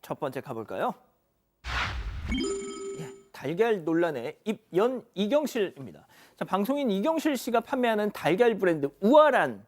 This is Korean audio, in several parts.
첫 번째 가볼까요? 예, 달걀 논란의 입연 이경실입니다. 자, 방송인 이경실 씨가 판매하는 달걀 브랜드 우아란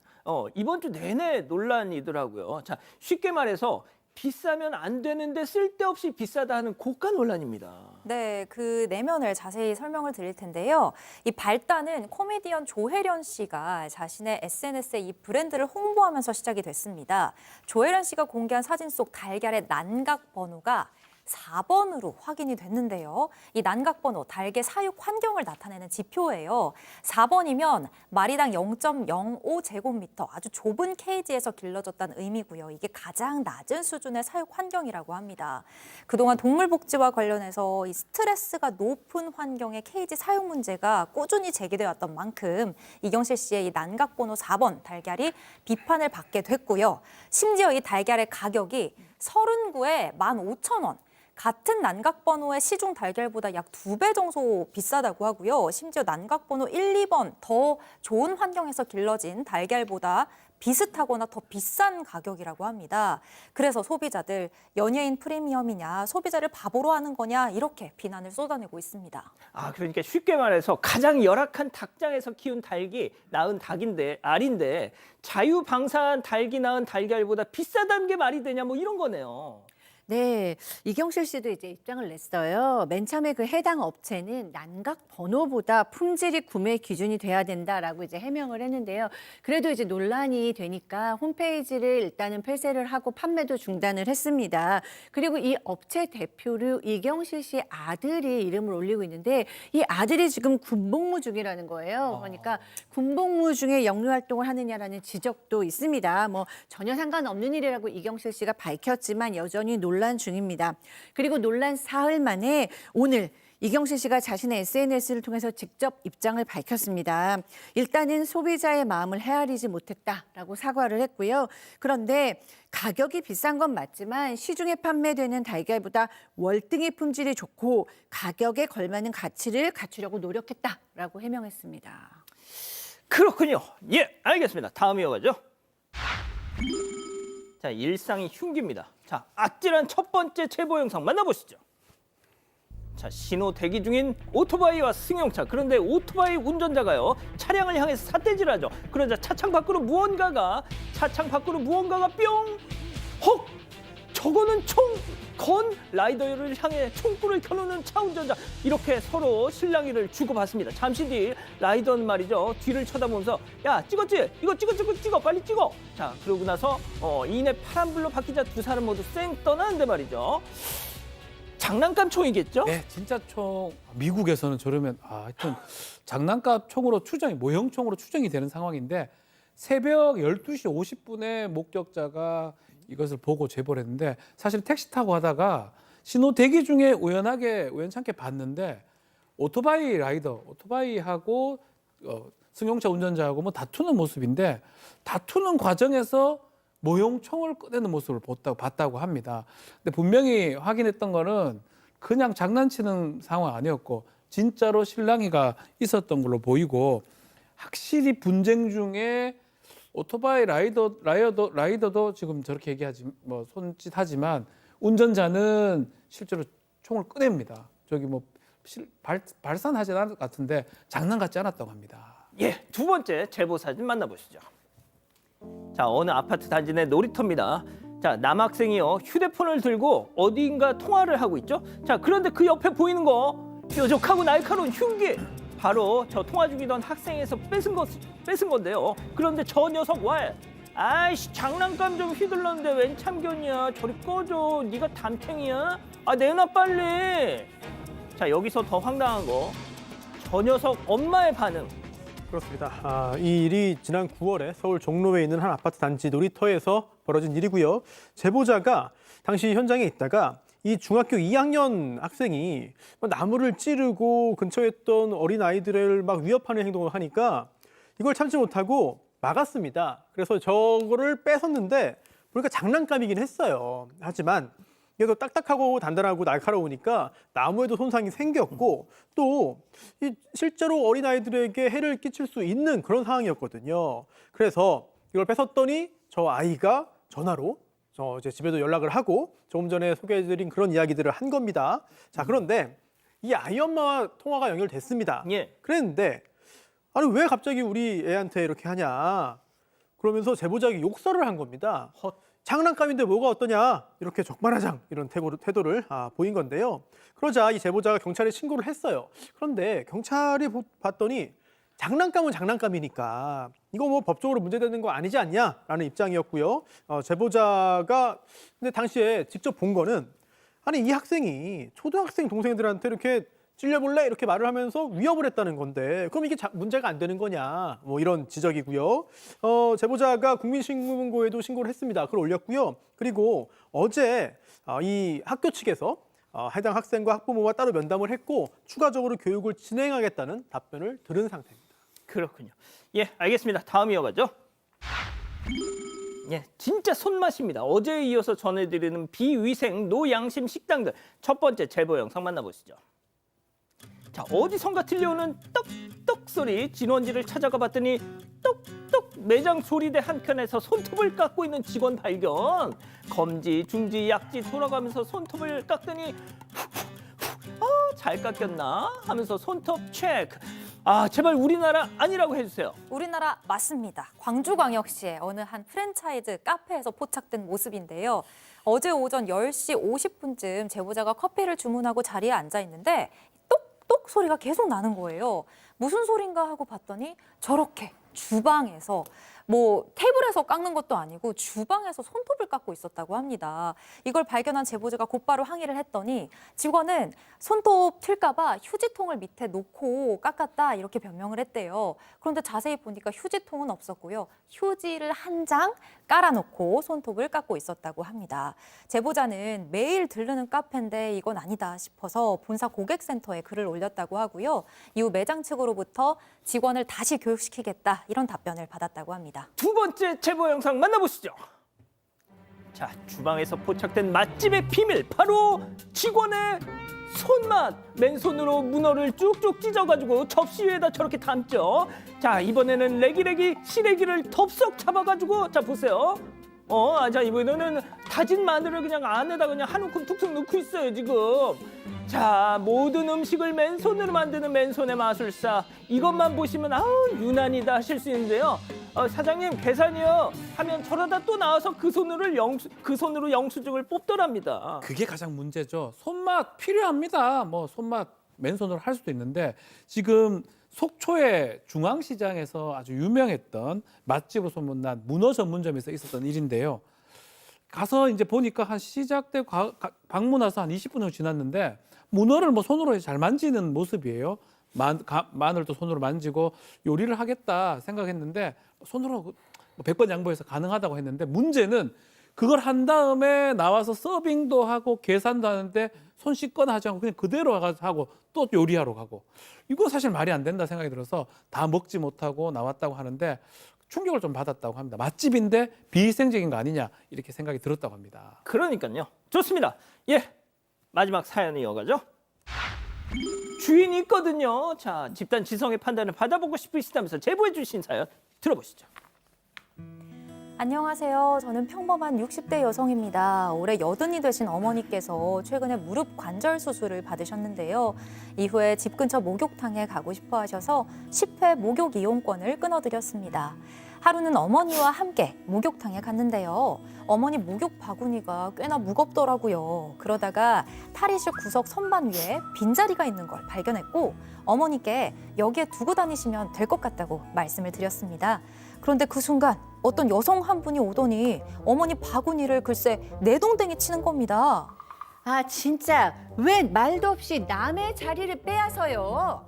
이번 주 내내 논란이더라고요. 자, 쉽게 말해서 비싸면 안 되는데 쓸데없이 비싸다 하는 고가 논란입니다. 네, 그 내면을 자세히 설명을 드릴 텐데요. 이 발단은 코미디언 조혜련 씨가 자신의 SNS에 이 브랜드를 홍보하면서 시작이 됐습니다. 조혜련 씨가 공개한 사진 속 달걀의 난각 번호가 4번으로 확인이 됐는데요. 이 난각 번호, 달걀 사육 환경을 나타내는 지표예요. 4번이면 마리당 0.05제곱미터, 아주 좁은 케이지에서 길러졌다는 의미고요. 이게 가장 낮은 수준의 사육 환경이라고 합니다. 그동안 동물 복지와 관련해서 이 스트레스가 높은 환경의 케이지 사육 문제가 꾸준히 제기되어 왔던 만큼 이경실 씨의 이 난각 번호 4번 달걀이 비판을 받게 됐고요. 심지어 이 달걀의 가격이 39에 15,000원. 같은 난각번호의 시중 달걀보다 약 2배 정도 비싸다고 하고요. 심지어 난각번호 1, 2번 더 좋은 환경에서 길러진 달걀보다 비슷하거나 더 비싼 가격이라고 합니다. 그래서 소비자들 연예인 프리미엄이냐, 소비자를 바보로 하는 거냐 이렇게 비난을 쏟아내고 있습니다. 아, 그러니까 쉽게 말해서 가장 열악한 닭장에서 키운 닭이 낳은 알인데 자유방사한 닭이 낳은 달걀보다 비싸다는 게 말이 되냐 뭐 이런 거네요. 네, 이경실 씨도 이제 입장을 냈어요. 맨 처음에 그 해당 업체는 난각 번호보다 품질이 구매 기준이 돼야 된다라고 이제 해명을 했는데요. 그래도 이제 논란이 되니까 홈페이지를 일단은 폐쇄를 하고 판매도 중단을 했습니다. 그리고 이 업체 대표로 이경실 씨 아들이 이름을 올리고 있는데 이 아들이 지금 군복무 중이라는 거예요. 그러니까 군복무 중에 영유 활동을 하느냐라는 지적도 있습니다. 뭐 전혀 상관없는 일이라고 이경실 씨가 밝혔지만 여전히 논란 중입니다. 그리고 논란 사흘 만에 오늘 이경실 씨가 자신의 SNS를 통해서 직접 입장을 밝혔습니다. 일단은 소비자의 마음을 헤아리지 못했다라고 사과를 했고요. 그런데 가격이 비싼 건 맞지만 시중에 판매되는 달걀보다 월등히 품질이 좋고 가격에 걸맞는 가치를 갖추려고 노력했다라고 해명했습니다. 그렇군요. 예, 알겠습니다. 다음 이어가죠. 자, 일상이 흉기입니다. 자, 아찔한 첫 번째 제보 영상 만나보시죠. 자, 신호 대기 중인 오토바이와 승용차. 그런데 오토바이 운전자가요, 차량을 향해서 삿대질하죠. 그러자 차창 밖으로 무언가가 뿅! 헉! 저거는 건 라이더를 향해 총구를 켜놓는 차 운전자. 이렇게 서로 실랑이를 주고받습니다. 잠시 뒤 라이더는 말이죠, 뒤를 쳐다보면서 야, 찍었지? 이거 찍어 빨리 찍어. 자, 그러고 나서 이내 파란불로 바뀌자 두 사람 모두 쌩 떠나는데 말이죠, 장난감 총이겠죠? 네, 진짜 총. 미국에서는 저러면 하여튼 장난감 총으로 모형총으로 추정이 되는 상황인데 새벽 12시 50분에 목격자가 이것을 보고 제보를 했는데 사실 택시 타고 가다가 신호 대기 중에 우연찮게 봤는데 오토바이하고 승용차 운전자하고 뭐 다투는 모습인데 다투는 과정에서 모형총을 꺼내는 모습을 봤다고 합니다. 근데 분명히 확인했던 거는 그냥 장난치는 상황 아니었고 진짜로 실랑이가 있었던 걸로 보이고, 확실히 분쟁 중에 오토바이 라이더도 지금 저렇게 얘기하지 뭐 손짓하지만 운전자는 실제로 총을 꺼냅니다. 저기 뭐 발산하지 않을 것 같은데 장난 같지 않았다고 합니다. 예, 두 번째 제보 사진 만나보시죠. 자, 어느 아파트 단지 내 놀이터입니다. 자, 남학생이요, 휴대폰을 들고 어디인가 통화를 하고 있죠. 자, 그런데 그 옆에 보이는 거 뾰족하고 날카로운 흉기, 바로 저 통화 중이던 학생에서 뺏은 건데요. 그런데 저 녀석 아이씨, 장난감 좀 휘둘렀는데 웬 참견이야. 저리 꺼줘. 네가 담탱이야? 내놔 빨리. 자, 여기서 더 황당한 거, 저 녀석 엄마의 반응. 그렇습니다. 이 일이 지난 9월에 서울 종로에 있는 한 아파트 단지 놀이터에서 벌어진 일이고요. 제보자가 당시 현장에 있다가 이 중학교 2학년 학생이 나무를 찌르고 근처에 있던 어린아이들을 막 위협하는 행동을 하니까 이걸 참지 못하고 막았습니다. 그래서 저거를 뺏었는데 보니까 장난감이긴 했어요. 하지만 이게 더 딱딱하고 단단하고 날카로우니까 나무에도 손상이 생겼고 또 실제로 어린아이들에게 해를 끼칠 수 있는 그런 상황이었거든요. 그래서 이걸 뺏었더니 저 아이가 전화로 이제 집에도 연락을 하고 조금 전에 소개해드린 그런 이야기들을 한 겁니다. 자, 그런데 이 아이 엄마와 통화가 연결됐습니다. 예. 그랬는데 아니 왜 갑자기 우리 애한테 이렇게 하냐 그러면서 제보자에게 욕설을 한 겁니다. 장난감인데 뭐가 어떠냐 이렇게 적반하장 이런 태도를 보인 건데요. 그러자 이 제보자가 경찰에 신고를 했어요. 그런데 경찰이 봤더니 장난감은 장난감이니까 이거 뭐 법적으로 문제되는 거 아니지 않냐라는 입장이었고요. 제보자가 근데 당시에 직접 본 거는 아니 이 학생이 초등학생 동생들한테 이렇게 찔려볼래 이렇게 말을 하면서 위협을 했다는 건데 그럼 이게 문제가 안 되는 거냐 뭐 이런 지적이고요. 제보자가 국민신고에도 신고를 했습니다. 그걸 올렸고요. 그리고 어제 이 학교 측에서 해당 학생과 학부모와 따로 면담을 했고 추가적으로 교육을 진행하겠다는 답변을 들은 상태입니다. 그렇군요. 예, 알겠습니다. 다음 이어가죠. 예, 진짜 손맛입니다. 어제에 이어서 전해드리는 비위생 노양심 식당들 첫 번째 제보 영상 만나보시죠. 자, 어디선가 들려오는 떡떡 소리 진원지를 찾아가 봤더니 똑똑 매장 소리대 한켠에서 손톱을 깎고 있는 직원 발견. 검지, 중지, 약지 돌아가면서 손톱을 깎더니 잘 깎였나 하면서 손톱 체크. 제발 우리나라 아니라고 해주세요. 우리나라 맞습니다. 광주광역시의 어느 한 프랜차이즈 카페에서 포착된 모습인데요. 어제 오전 10시 50분쯤 제보자가 커피를 주문하고 자리에 앉아 있는데 똑똑 소리가 계속 나는 거예요. 무슨 소린가 하고 봤더니 저렇게 주방에서 뭐 테이블에서 깎는 것도 아니고 주방에서 손톱을 깎고 있었다고 합니다. 이걸 발견한 제보자가 곧바로 항의를 했더니 직원은 손톱 튈까 봐 휴지통을 밑에 놓고 깎았다 이렇게 변명을 했대요. 그런데 자세히 보니까 휴지통은 없었고요. 휴지를 한 장 깔아놓고 손톱을 깎고 있었다고 합니다. 제보자는 매일 들르는 카페인데 이건 아니다 싶어서 본사 고객센터에 글을 올렸다고 하고요. 이후 매장 측으로부터 직원을 다시 교육시키겠다 이런 답변을 받았다고 합니다. 두 번째 제보 영상 만나보시죠. 자, 주방에서 포착된 맛집의 비밀 바로 직원의 손맛. 맨손으로 문어를 쭉쭉 찢어가지고 접시 위에다 저렇게 담죠. 자, 이번에는 레기레기 시래기를 덥석 잡아가지고 자 보세요. 자 이번에는 다진 마늘을 그냥 안에다 그냥 한 움큼 툭툭 넣고 있어요 지금. 자, 모든 음식을 맨손으로 만드는 맨손의 마술사. 이것만 보시면 유난이다 하실 수 있는데요. 사장님 계산이요 하면 저러다 또 나와서 그 손으로 영수증을 뽑더랍니다. 그게 가장 문제죠. 손맛 필요합니다. 뭐 손맛 맨손으로 할 수도 있는데 지금 속초의 중앙시장에서 아주 유명했던 맛집으로 소문난 문어 전문점에서 있었던 일인데요. 가서 이제 보니까 한 시작되고 방문해서 한 20분 정도 지났는데 문어를 뭐 손으로 잘 만지는 모습이에요. 마늘도 손으로 만지고 요리를 하겠다 생각했는데 손으로 100번 양보해서 가능하다고 했는데 문제는 그걸 한 다음에 나와서 서빙도 하고 계산도 하는데 손 씻거나 하지 않고 그냥 그대로 하고 또 요리하러 가고 이거 사실 말이 안 된다 생각이 들어서 다 먹지 못하고 나왔다고 하는데 충격을 좀 받았다고 합니다. 맛집인데 비위생적인 거 아니냐 이렇게 생각이 들었다고 합니다. 그러니까요. 좋습니다. 예, 마지막 사연이 이어가죠. 주인이 있거든요. 자, 집단 지성의 판단을 받아보고 싶으시다면서 제보해 주신 사연 들어보시죠. 안녕하세요. 저는 평범한 60대 여성입니다. 올해 80이 되신 어머니께서 최근에 무릎 관절 수술을 받으셨는데요. 이후에 집 근처 목욕탕에 가고 싶어 하셔서 10회 목욕 이용권을 끊어드렸습니다. 하루는 어머니와 함께 목욕탕에 갔는데요. 어머니 목욕 바구니가 꽤나 무겁더라고요. 그러다가 탈의실 구석 선반 위에 빈자리가 있는 걸 발견했고 어머니께 여기에 두고 다니시면 될 것 같다고 말씀을 드렸습니다. 그런데 그 순간 어떤 여성 한 분이 오더니 어머니 바구니를 글쎄 내동댕이 치는 겁니다. 진짜 웬 말도 없이 남의 자리를 빼앗아요.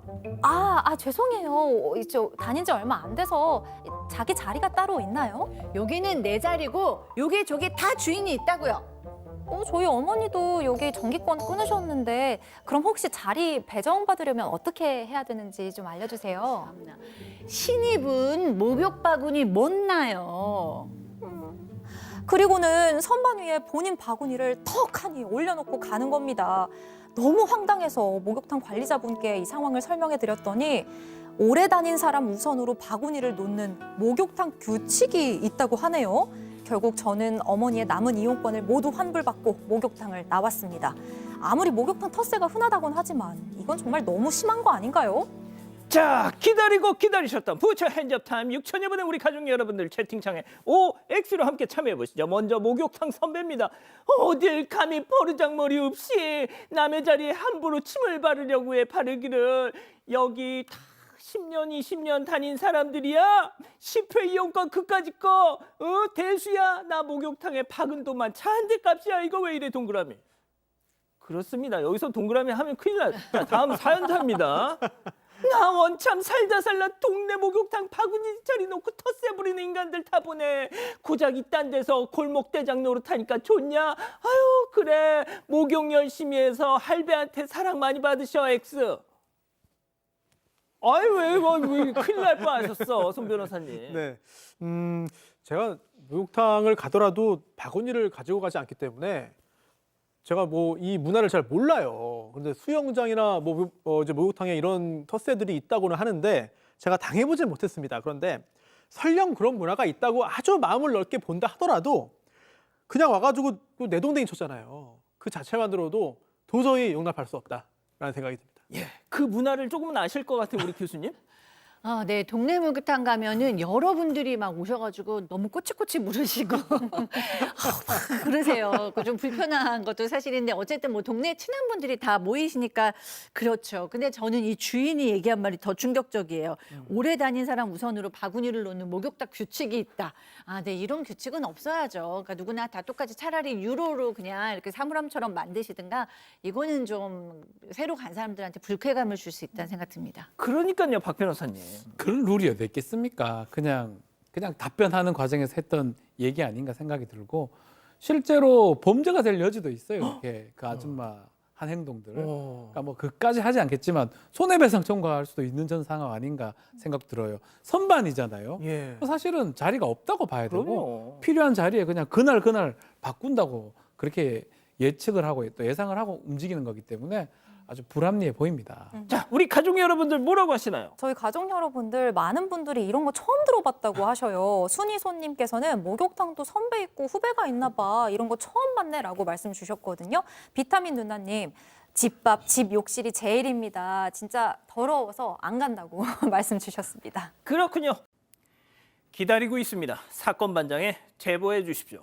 죄송해요. 다닌 지 얼마 안 돼서 자기 자리가 따로 있나요? 여기는 내 자리고 여기 저기 다 주인이 있다고요. 저희 어머니도 여기 정기권 끊으셨는데 그럼 혹시 자리 배정받으려면 어떻게 해야 되는지 좀 알려주세요. 신입은 목욕 바구니 못 나요. 그리고는 선반 위에 본인 바구니를 턱하니 올려놓고 가는 겁니다. 너무 황당해서 목욕탕 관리자분께 이 상황을 설명해 드렸더니 오래 다닌 사람 우선으로 바구니를 놓는 목욕탕 규칙이 있다고 하네요. 결국 저는 어머니의 남은 이용권을 모두 환불받고 목욕탕을 나왔습니다. 아무리 목욕탕 텃세가 흔하다곤 하지만 이건 정말 너무 심한 거 아닌가요? 자, 기다리고 기다리셨던 부처 핸즈업 타임 6천여 분의 우리 가족 여러분들 채팅창에 OX로 함께 참여해 보시죠. 먼저 목욕탕 선배입니다. 어딜 감히 버르장머리 없이 남의 자리에 함부로 침을 바르려고 해. 바르기를 여기 다 10년 20년 다닌 사람들이야. 10회 이용권 그까짓 거 대수야. 나 목욕탕에 박은 돈만 차 한 대 값이야. 이거 왜 이래 동그라미. 그렇습니다. 여기서 동그라미 하면 큰일 나. 자, 다음 사연자입니다. 나 원참 살다 살라 동네 목욕탕 바구니 자리 놓고 텃세 부리는 인간들 다 보네. 고작 이딴 데서 골목 대장 노릇하니까 좋냐? 아유 그래 목욕 열심히 해서 할배한테 사랑 많이 받으셔 X. 아유 왜 큰일 날 뻔하셨어 손 변호사님. 네. 제가 목욕탕을 가더라도 바구니를 가지고 가지 않기 때문에 제가 뭐 이 문화를 잘 몰라요. 근데 수영장이나 이제 목욕탕에 이런 텃세들이 있다고는 하는데 제가 당해보지 못했습니다. 그런데 설령 그런 문화가 있다고 아주 마음을 넓게 본다 하더라도 그냥 와가지고 내동댕이 쳤잖아요. 그 자체만으로도 도저히 용납할 수 없다라는 생각이 듭니다. 예, 그 문화를 조금은 아실 것 같아요 우리 교수님. 네, 동네 목욕탕 가면은 여러분들이 막 오셔가지고 너무 꼬치꼬치 물으시고 막 그러세요. 그 좀 불편한 것도 사실인데 어쨌든 뭐 동네 친한 분들이 다 모이시니까 그렇죠. 근데 저는 이 주인이 얘기한 말이 더 충격적이에요. 오래 다닌 사람 우선으로 바구니를 놓는 목욕탕 규칙이 있다. 네, 이런 규칙은 없어야죠. 그러니까 누구나 다 똑같이 차라리 유로로 그냥 이렇게 사물함처럼 만드시든가 이거는 좀 새로 간 사람들한테 불쾌감을 줄 수 있다는 생각 듭니다. 그러니까요 박 변호사님. 그런 룰이 어디 있겠습니까? 그냥 답변하는 과정에서 했던 얘기 아닌가 생각이 들고 실제로 범죄가 될 여지도 있어요. 이렇게 그 아줌마 한 행동들. 그러니까 뭐 그까지 하지 않겠지만 손해배상 청구할 수도 있는 전 상황 아닌가 생각 들어요. 선반이잖아요. 예. 사실은 자리가 없다고 봐야 되고 그럼요. 필요한 자리에 그냥 그날 바꾼다고 그렇게 예측을 하고 또 예상을 하고 움직이는 거기 때문에 아주 불합리해 보입니다. 자, 우리 가족 여러분들 뭐라고 하시나요? 저희 가족 여러분들 많은 분들이 이런 거 처음 들어봤다고 하셔요. 순이손님께서는 목욕탕도 선배 있고 후배가 있나 봐. 이런 거 처음 봤네라고 말씀 주셨거든요. 비타민 누나님. 집밥, 집 욕실이 제일입니다. 진짜 더러워서 안 간다고 말씀 주셨습니다. 그렇군요. 기다리고 있습니다. 사건 반장에 제보해 주십시오.